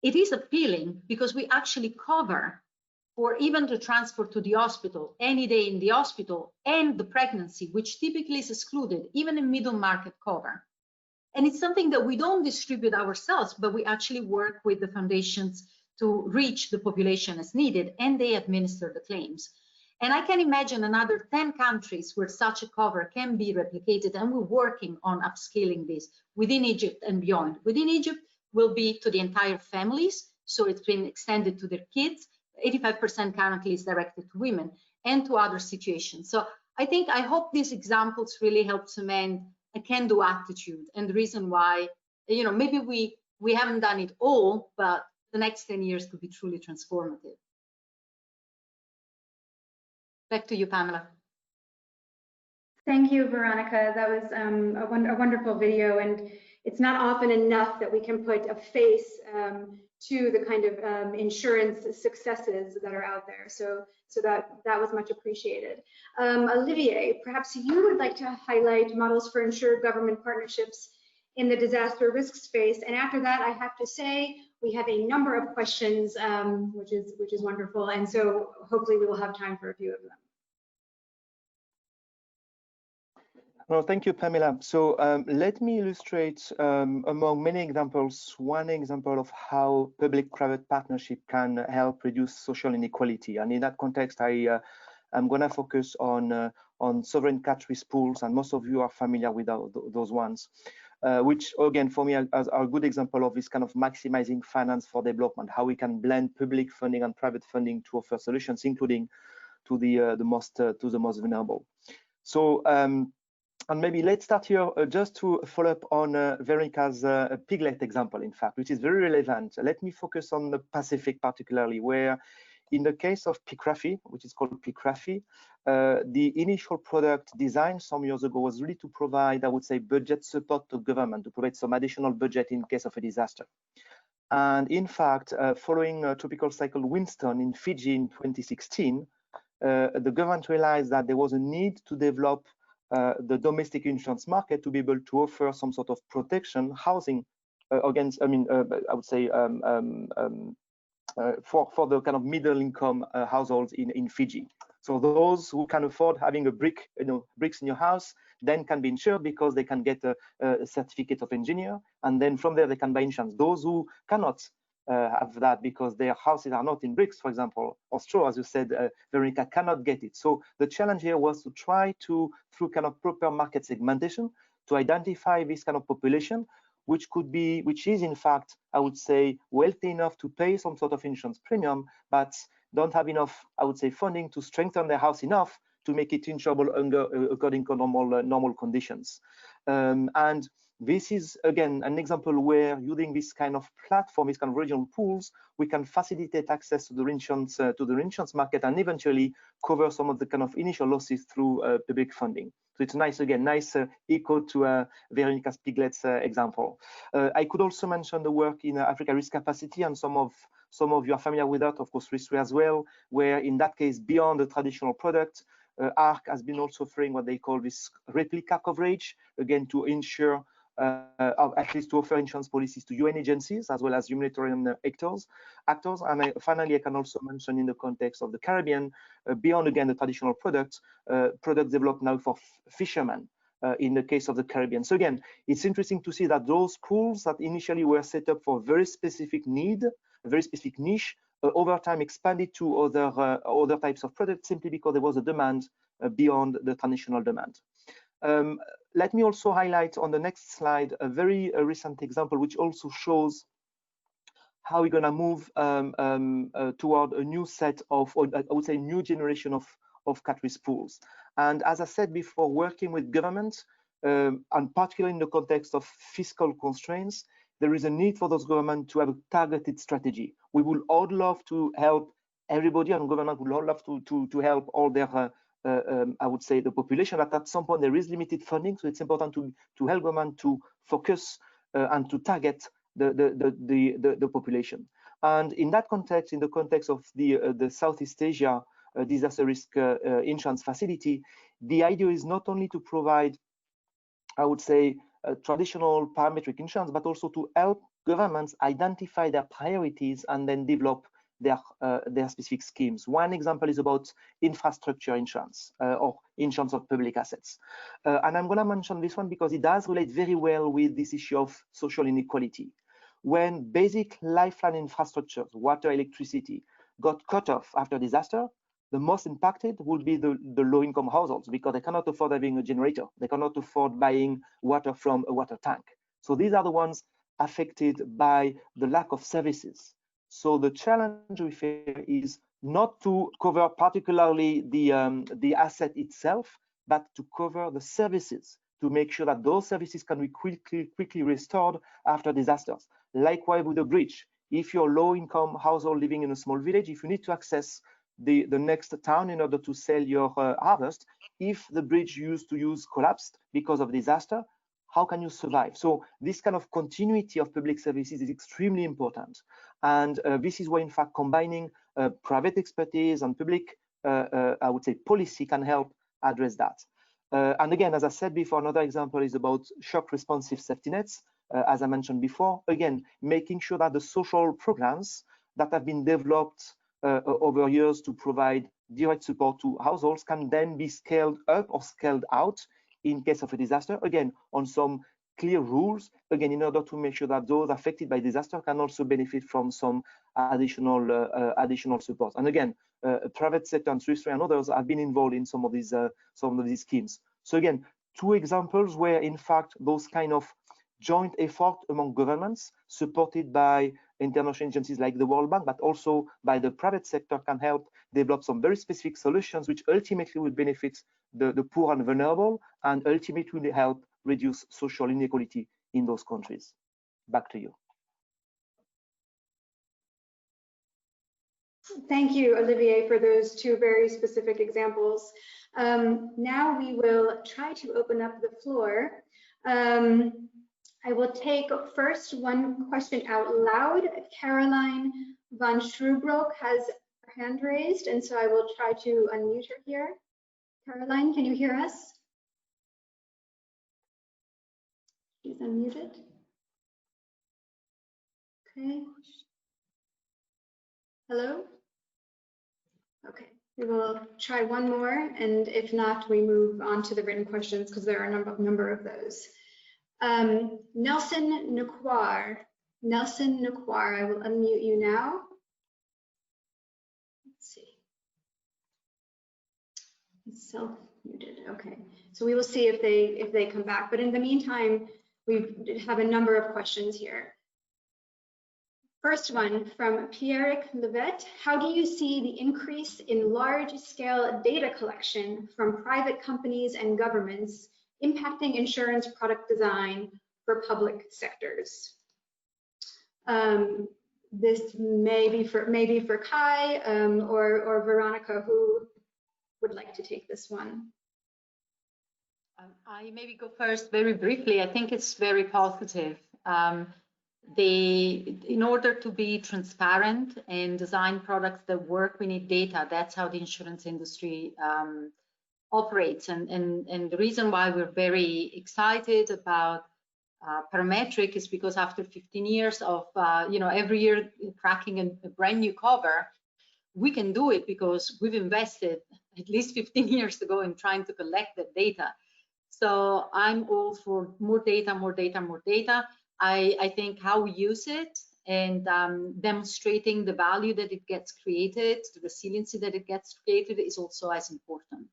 it is appealing because we actually cover for even the transport to the hospital, any day in the hospital, and the pregnancy, which typically is excluded, even in middle market cover. And it's something that we don't distribute ourselves, but we actually work with the foundations to reach the population as needed, and they administer the claims. And I can imagine another 10 countries where such a cover can be replicated, and we're working on upscaling this within Egypt and beyond. Within Egypt will be to the entire families, so it's been extended to their kids. 85% currently is directed to women and to other situations. So I hope these examples really help cement a can-do attitude, and the reason why, you know, maybe we haven't done it all, but the next 10 years could be truly transformative. Back to you, Pamela. Thank you, Veronica. That was a wonderful video, and it's not often enough that we can put a face to the kind of insurance successes that are out there. So that was much appreciated. Olivier, perhaps you would like to highlight models for insurer-government partnerships in the disaster risk space. And after that, I have to say we have a number of questions, which is wonderful. And so hopefully we will have time for a few of them. Well, thank you, Pamela. So let me illustrate among many examples, one example of how public-private partnership can help reduce social inequality. And in that context, I'm going to focus on sovereign catch risk pools, and most of you are familiar with those ones, which again, for me, are a good example of this kind of maximizing finance for development, how we can blend public funding and private funding to offer solutions, including to the most vulnerable. So. And maybe let's start here just to follow up on Veronica's piglet example, in fact, which is very relevant. Let me focus on the Pacific particularly, where in the case of PICRAFI, which is called PICRAFI, the initial product design some years ago was really to provide, I would say, budget support to government, to provide some additional budget in case of a disaster. And in fact, following Tropical Cyclone Winston in Fiji in 2016, the government realized that there was a need to develop the domestic insurance market to be able to offer some sort of protection, housing against, I would say, for the kind of middle income households in Fiji. So those who can afford having a bricks in your house then can be insured because they can get a certificate of engineer, and then from there they can buy insurance. Those who cannot have that because their houses are not in bricks, for example, or straw, as you said, Veronica, cannot get it. So the challenge here was to try to, through kind of proper market segmentation, to identify this kind of population, which is in fact, I would say, wealthy enough to pay some sort of insurance premium, but don't have enough, I would say, funding to strengthen their house enough to make it insurable according to normal conditions. And this is, again, an example where using this kind of platform, this kind of regional pools, we can facilitate access to the insurance market and eventually cover some of the kind of initial losses through public funding. So it's nice, again, nice echo to Veronica's piglets example. I could also mention the work in Africa Risk Capacity, and some of you are familiar with that, of course, Risk as well, where in that case, beyond the traditional product, ARC has been also offering what they call this replica coverage, again, to ensure at least to offer insurance policies to UN agencies as well as humanitarian actors. And finally, I can also mention in the context of the Caribbean, beyond again the traditional products developed now for fishermen in the case of the Caribbean. So again, it's interesting to see that those pools that initially were set up for a very specific need, a very specific niche, over time expanded to other types of products simply because there was a demand beyond the traditional demand. Let me also highlight on the next slide a very recent example, which also shows how we're going to move toward a new set of, or I would say, new generation of cat risk pools. And as I said before, working with governments, and particularly in the context of fiscal constraints, there is a need for those governments to have a targeted strategy. We would all love to help everybody and government would love to help all their, I would say, the population, but at some point there is limited funding, so it's important to help government to focus and to target the population. And in that context, in the context of the Southeast Asia disaster risk insurance facility, the idea is not only to provide, I would say, traditional parametric insurance, but also to help governments identify their priorities and then develop their specific schemes. One example is about infrastructure insurance or insurance of public assets. And I'm going to mention this one because it does relate very well with this issue of social inequality. When basic lifeline infrastructures, water, electricity, got cut off after disaster, the most impacted would be the low-income households because they cannot afford having a generator. They cannot afford buying water from a water tank. So these are the ones affected by the lack of services. So the challenge we face is not to cover particularly the asset itself, but to cover the services, to make sure that those services can be quickly restored after disasters. Likewise with the bridge, if you're a low-income household living in a small village, if you need to access the next town in order to sell your harvest, if the bridge you used to use collapsed because of disaster, how can you survive? So this kind of continuity of public services is extremely important. And this is why, in fact, combining private expertise and public, I would say, policy can help address that. And again, as I said before, another example is about shock responsive safety nets. As I mentioned before, again, making sure that the social programs that have been developed over years to provide direct support to households can then be scaled up or scaled out in case of a disaster, again, on some clear rules, again, in order to make sure that those affected by disaster can also benefit from some additional support. And again, private sector and Swiss Re and others have been involved in some of these schemes. So again, two examples where, in fact, those kind of joint effort among governments supported by international agencies like the World Bank, but also by the private sector, can help develop some very specific solutions which ultimately will benefit the poor and vulnerable and ultimately will help reduce social inequality in those countries. Back to you. Thank you, Olivier, for those two very specific examples. Now we will try to open up the floor. I will take first one question out loud. Caroline von Shrubroek has her hand raised, and so I will try to unmute her here. Caroline, can you hear us? She's unmuted. Okay. Hello? Okay, we will try one more, and if not, we move on to the written questions because there are a number of those. Nelson Naquar, I will unmute you now. Let's see. It's self-muted. Okay, so we will see if they come back. But in the meantime, we have a number of questions here. First one from Pierre Levet. How do you see the increase in large-scale data collection from private companies and governments impacting insurance product design for public sectors? This may be for Kai or Veronica, who would like to take this one. I maybe go first very briefly. I think it's very positive. In order to be transparent and design products that work, we need data. That's how the insurance industry operates. And the reason why we're very excited about parametric is because after 15 years of every year cracking a brand new cover, we can do it because we've invested at least 15 years ago in trying to collect that data. So I'm all for more data, more data, more data. I think how we use it and demonstrating the value that it gets created, the resiliency that it gets created is also as important.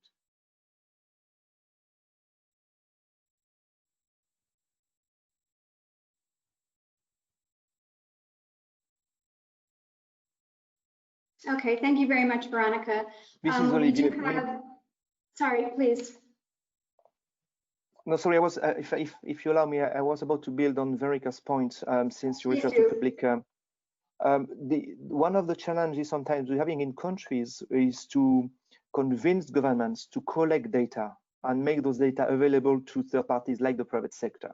Okay, thank you very much, Veronica. This is Olivier. Sorry, please. No, sorry, I was, if you allow me, I was about to build on Veronica's point, since you referred to public, One of the challenges sometimes we're having in countries is to convince governments to collect data and make those data available to third parties like the private sector.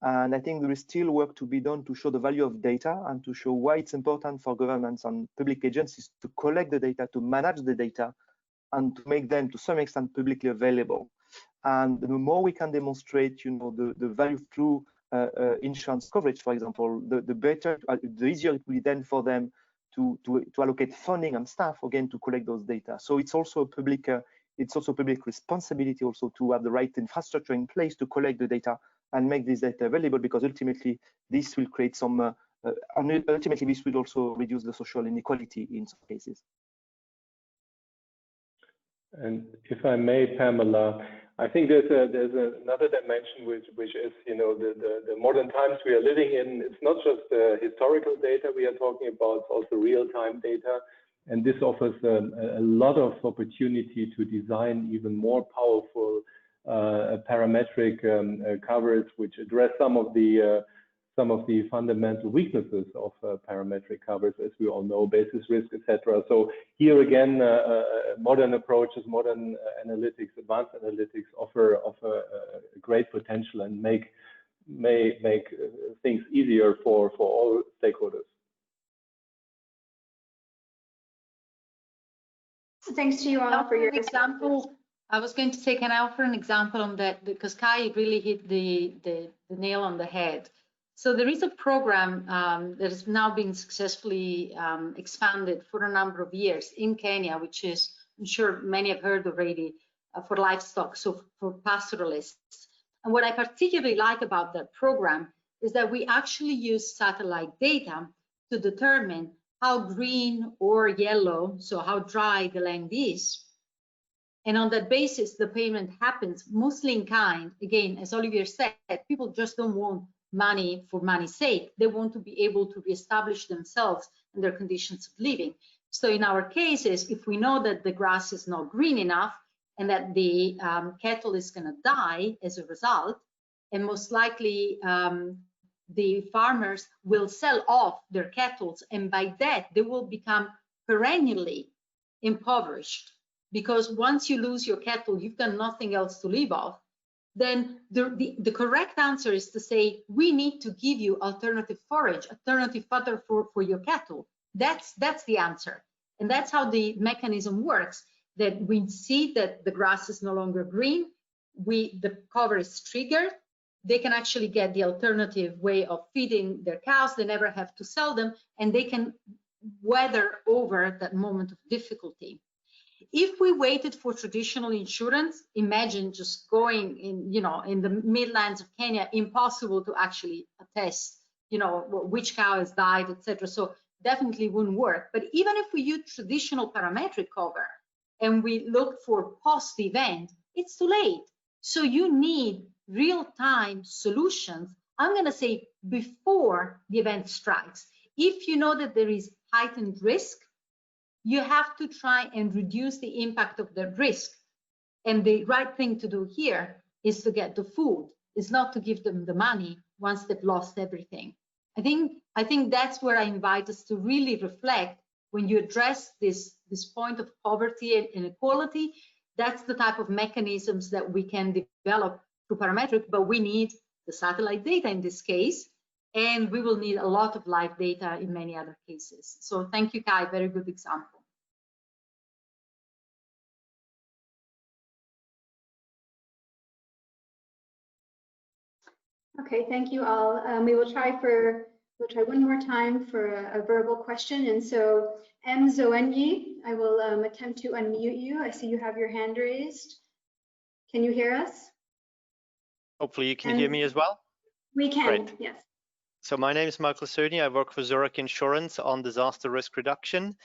And I think there is still work to be done to show the value of data and to show why it's important for governments and public agencies to collect the data, to manage the data, and to make them to some extent publicly available. And the more we can demonstrate, the value through insurance coverage, for example, the better, the easier it will be then for them to allocate funding and staff again to collect those data. So it's also public responsibility also to have the right infrastructure in place to collect the data and make this data available, because ultimately this will create some, and ultimately this will also reduce the social inequality in some cases. And if I may, Pamela, I think there's another dimension which is, the modern times we are living in. It's not just historical data we are talking about, it's also real-time data. And this offers a lot of opportunity to design even more powerful parametric covers, which address some of the fundamental weaknesses of parametric covers, as we all know, basis risk, etc. So here again, modern approaches, modern analytics, advanced analytics offer a great potential and make things easier for all stakeholders. Thanks to you all for your example. I was going to say, can I offer an example on that? Because Kai really hit the nail on the head. So there is a program that has now been successfully expanded for a number of years in Kenya, which is, I'm sure many have heard already, for livestock, so for pastoralists. And what I particularly like about that program is that we actually use satellite data to determine how green or yellow, so how dry the land is. And on that basis, the payment happens mostly in kind. Again, as Olivier said, people just don't want money for money's sake. They want to be able to reestablish themselves and their conditions of living. So in our cases, if we know that the grass is not green enough and that the cattle is going to die as a result, and most likely the farmers will sell off their cattle, and by that they will become perennially impoverished, because once you lose your cattle, you've got nothing else to live off. Then the correct answer is to say, we need to give you alternative forage, alternative fodder for your cattle. That's the answer. And that's how the mechanism works, that we see that the grass is no longer green, the cover is triggered, they can actually get the alternative way of feeding their cows, they never have to sell them, and they can weather over that moment of difficulty. If we waited for traditional insurance, imagine just going in the midlands of Kenya, impossible to actually attest, which cow has died, etc. So definitely wouldn't work. But even if we use traditional parametric cover and we look for post-event, it's too late. So you need real-time solutions, I'm going to say before the event strikes. If you know that there is heightened risk, you have to try and reduce the impact of the risk. And the right thing to do here is to get the food, is not to give them the money once they've lost everything. I think that's where I invite us to really reflect when you address this point of poverty and inequality. That's the type of mechanisms that we can develop through parametric, but we need the satellite data in this case, and we will need a lot of live data in many other cases. So thank you, Kai, very good example. Okay, thank you all. We'll try one more time for a verbal question. And so, M. Zoenyi, I will attempt to unmute you. I see you have your hand raised. Can you hear us? Hopefully you can hear me as well. We can, Great. yes. So my name is Mahul Zoenyi. I work for Zurich Insurance on disaster risk reduction.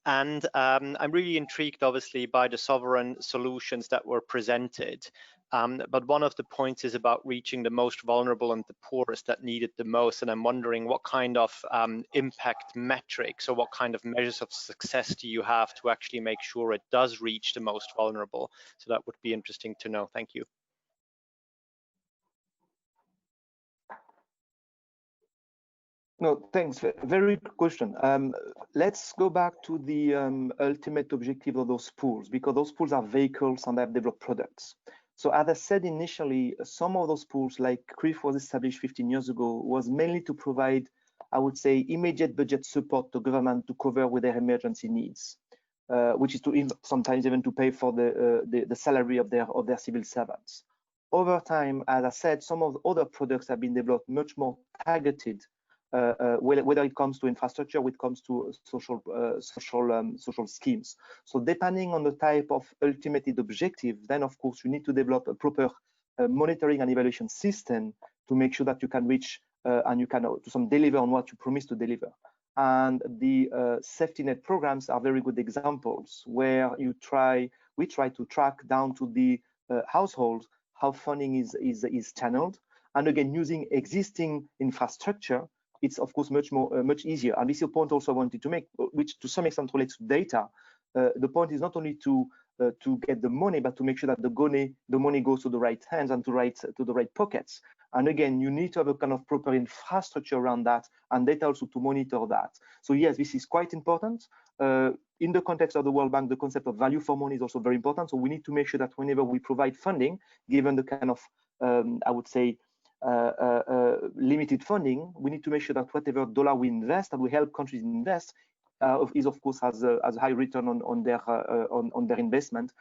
And I'm really intrigued, obviously, by the sovereign solutions that were presented. But one of the points is about reaching the most vulnerable and the poorest that need it the most. And I'm wondering what kind of impact metrics or what kind of measures of success do you have to actually make sure it does reach the most vulnerable? So that would be interesting to know. Thank you. No, thanks. Very good question. Let's go back to the ultimate objective of those pools, because those pools are vehicles and they have developed products. So as I said initially, some of those pools, like CRIF was established 15 years ago, was mainly to provide, I would say, immediate budget support to government to cover with their emergency needs, which is to sometimes even to pay for the salary of their civil servants. Over time, as I said, some of the other products have been developed much more targeted, whether it comes to infrastructure, when it comes to social schemes. So depending on the type of ultimate objective, then of course you need to develop a proper monitoring and evaluation system to make sure that you can reach and you can deliver on what you promise to deliver. And the safety net programs are very good examples where we try to track down to the household how funding is channeled, and again using existing infrastructure. It's of course much easier. And this is a point also I wanted to make, which to some extent relates to data. The point is not only to get the money, but to make sure that the money goes to the right hands and to the right pockets. And again, you need to have a kind of proper infrastructure around that, and data also to monitor that. So yes, this is quite important. In the context of the World Bank, the concept of value for money is also very important. So we need to make sure that whenever we provide funding, given the kind of, I would say, limited funding, we need to make sure that whatever dollar we invest and we help countries invest is of course has a high return on their investment.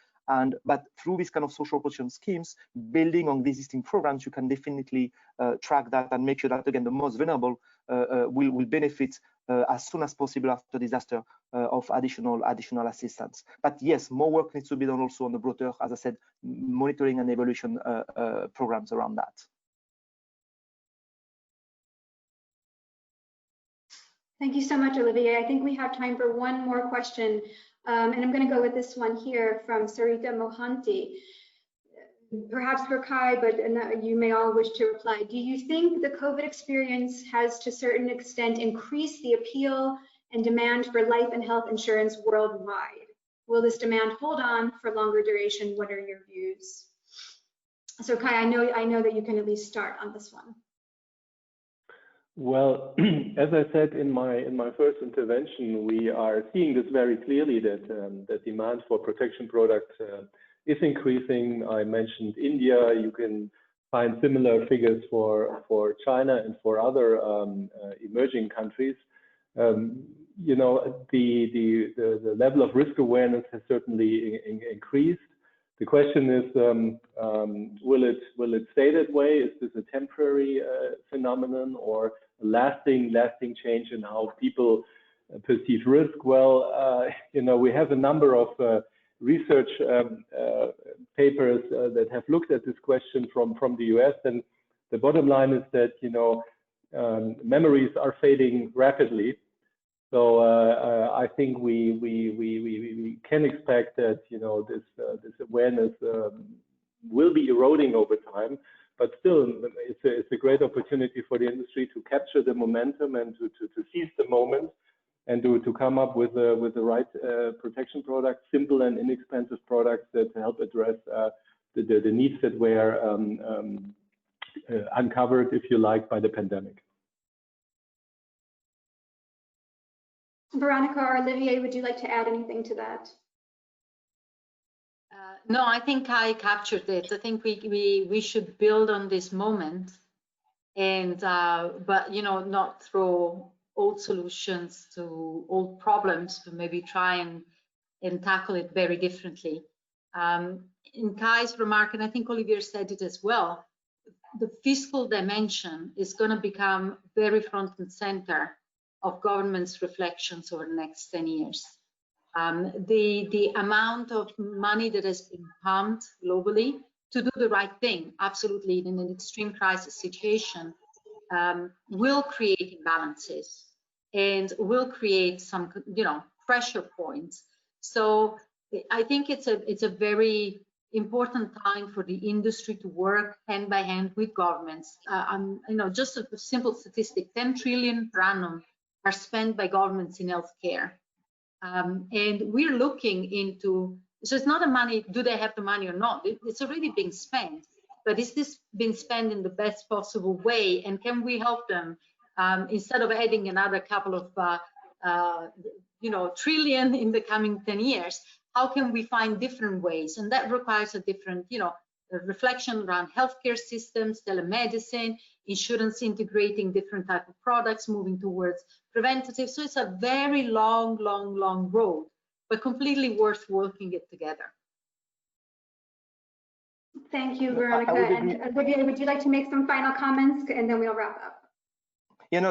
But through this kind of social protection schemes, building on the existing programs, you can definitely track that and make sure that again the most vulnerable will benefit as soon as possible after disaster of additional assistance. But yes, more work needs to be done also on the broader, as I said, monitoring and evaluation programs around that. Thank you so much, Olivier. I think we have time for one more question, and I'm going to go with this one here from Sarita Mohanty. Perhaps for Kai, but you may all wish to reply. Do you think the COVID experience has to a certain extent increased the appeal and demand for life and health insurance worldwide? Will this demand hold on for longer duration? What are your views? So Kai, I know that you can at least start on this one. Well, as I said in my first intervention, we are seeing this very clearly that the demand for protection products is increasing. I mentioned India. You can find similar figures for China and for other emerging countries. You know, the level of risk awareness has certainly increased. The question is, will it stay that way? Is this a temporary phenomenon or a lasting change in how people perceive risk? Well, you know, we have a number of research papers that have looked at this question from the US, and the bottom line is that, you know, memories are fading rapidly. So I think we can expect that, you know, this awareness will be eroding over time, but still it's a great opportunity for the industry to capture the momentum and to seize the moment and to come up with the right protection products, simple and inexpensive products that help address the needs that were uncovered, if you like, by the pandemic. Veronica or Olivier, would you like to add anything to that? No, I think I captured it. I think we should build on this moment, and but you know, not throw old solutions to old problems, but maybe try and tackle it very differently. In Kai's remark, and I think Olivier said it as well, the fiscal dimension is going to become very front and center of government's reflections over the next 10 years. The amount of money that has been pumped globally to do the right thing, absolutely, in an extreme crisis situation, will create imbalances and will create some, you know, pressure points. So I think it's a very important time for the industry to work hand by hand with governments. You know, just a simple statistic: 10 trillion per annum are spent by governments in healthcare. And we're looking into, so it's not a money, do they have the money or not? It's already being spent, but is this being spent in the best possible way? And can we help them instead of adding another couple of trillion in the coming 10 years, how can we find different ways? And that requires a different, a reflection around healthcare systems, telemedicine, insurance integrating different type of products, moving towards preventative. So it's a very long road, but completely worth working it together. Thank you, Veronica. And Olivier, would you like to make some final comments, and then we'll wrap up?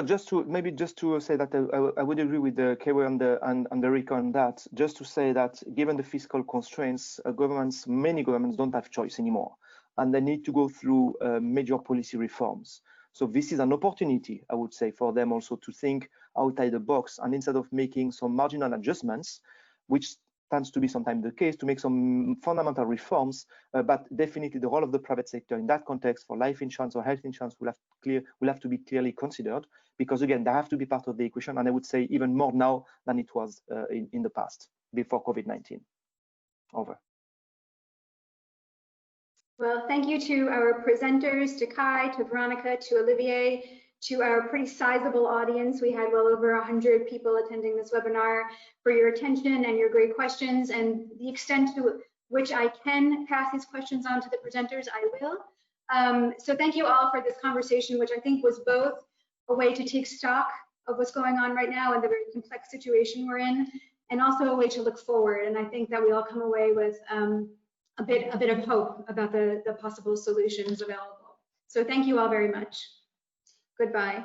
Just to say that I would agree with the Kai-Uwe and the Rico on that. Just to say that given the fiscal constraints, many governments don't have choice anymore, and they need to go through major policy reforms. So this is an opportunity, I would say, for them also to think outside the box, and instead of making some marginal adjustments, which tends to be sometimes the case, to make some fundamental reforms, but definitely the role of the private sector in that context for life insurance or health insurance will have to be clearly considered, because again, they have to be part of the equation, and I would say even more now than it was in the past, before COVID-19. Over. Well, thank you to our presenters, to Kai, to Veronica, to Olivier, to our pretty sizable audience. We had well over 100 people attending this webinar, for your attention and your great questions, and the extent to which I can pass these questions on to the presenters, I will. So thank you all for this conversation, which I think was both a way to take stock of what's going on right now and the very complex situation we're in, and also a way to look forward. And I think that we all come away with a bit of hope about the possible solutions available. So thank you all very much. Goodbye.